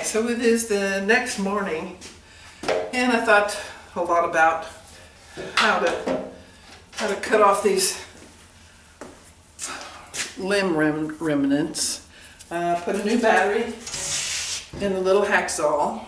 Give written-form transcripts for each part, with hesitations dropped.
Okay, so it is the next morning, and I thought a lot about how to cut off these limb remnants. Put a new battery in the little hacksaw,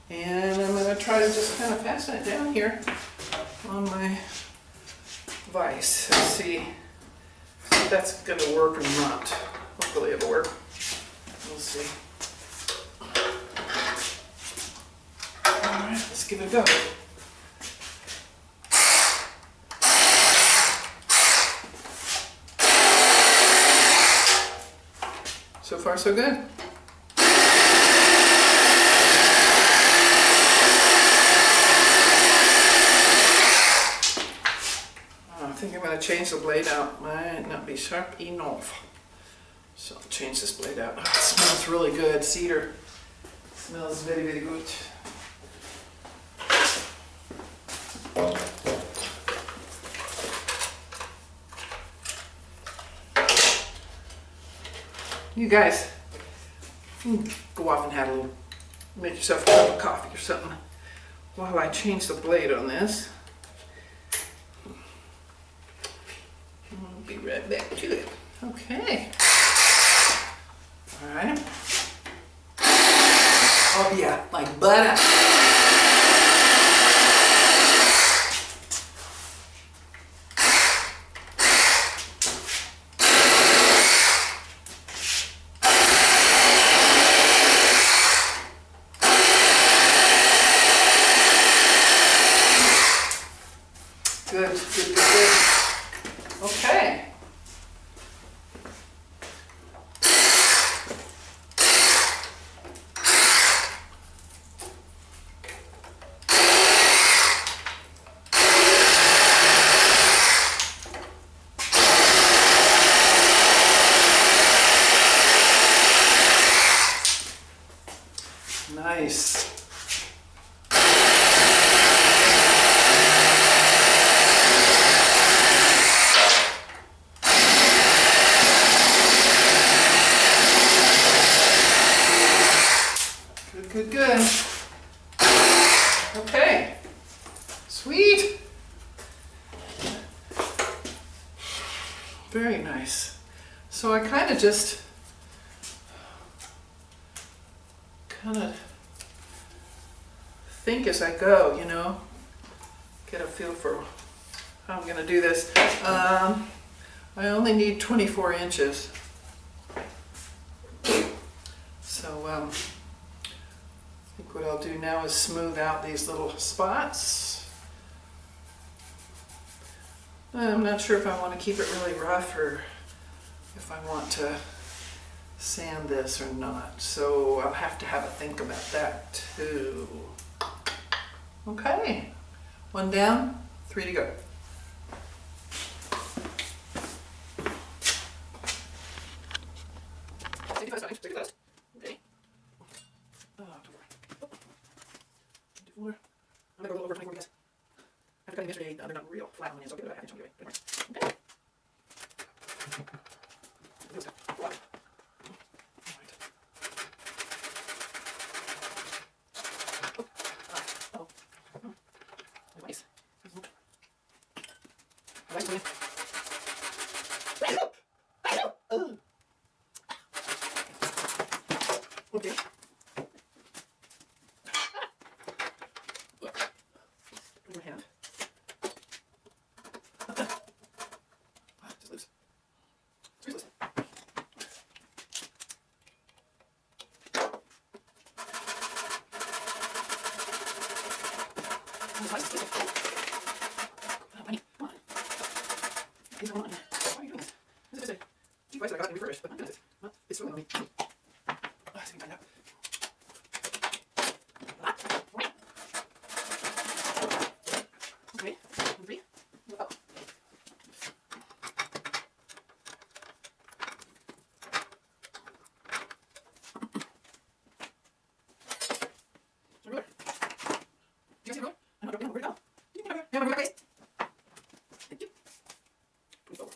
and I'm going to try to just kind of fasten it down here on my vise. Let's see if that's going to work or not. Hopefully it'll work. We'll see. Alright, let's give it a go. So far, so good. I think I'm going to change the blade out. Might not be sharp enough. So I'll change this blade out. Oh, it smells really good. Cedar. It smells very, very good. You guys, you can go off and have a little, make yourself a cup of coffee or something while I change the blade on this. I'll be right back to it. Okay. All right. Oh yeah, like butter. Good, good, good, good. Okay. Nice. Good, good. Okay. Sweet. Very nice. So I kind of just think as I go, you know, get a feel for how I'm going to do this. I only need 24 inches. So I think what I'll do now is smooth out these little spots. I'm not sure if I want to keep it really rough or if I want to sand this or not. So I'll have to have a think about that too. Okay. 1 down, 3 to go. Take it fast, take it fast. Okay. Oh, don't worry. I'm gonna go a little over 24 guys. After cutting yesterday, they're not real flat on the end, so I'll get it about half inch anyway. Okay. Let's go. Wow. Nice. Nice to you. Okay. In your hand. Just loose. Just loose. Bunny, come on. These are on. Why are you doing this? This is just a device that I got in refurbished, but my goodness, well, it's filling on me. Let's see if we can tighten it up. Okay, 1, 3. Oh. Ruler. Do you see the ruler? I'm not dropping down. Where'd it go? Do you have a ruler, please? Thank you. Move forward.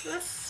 this.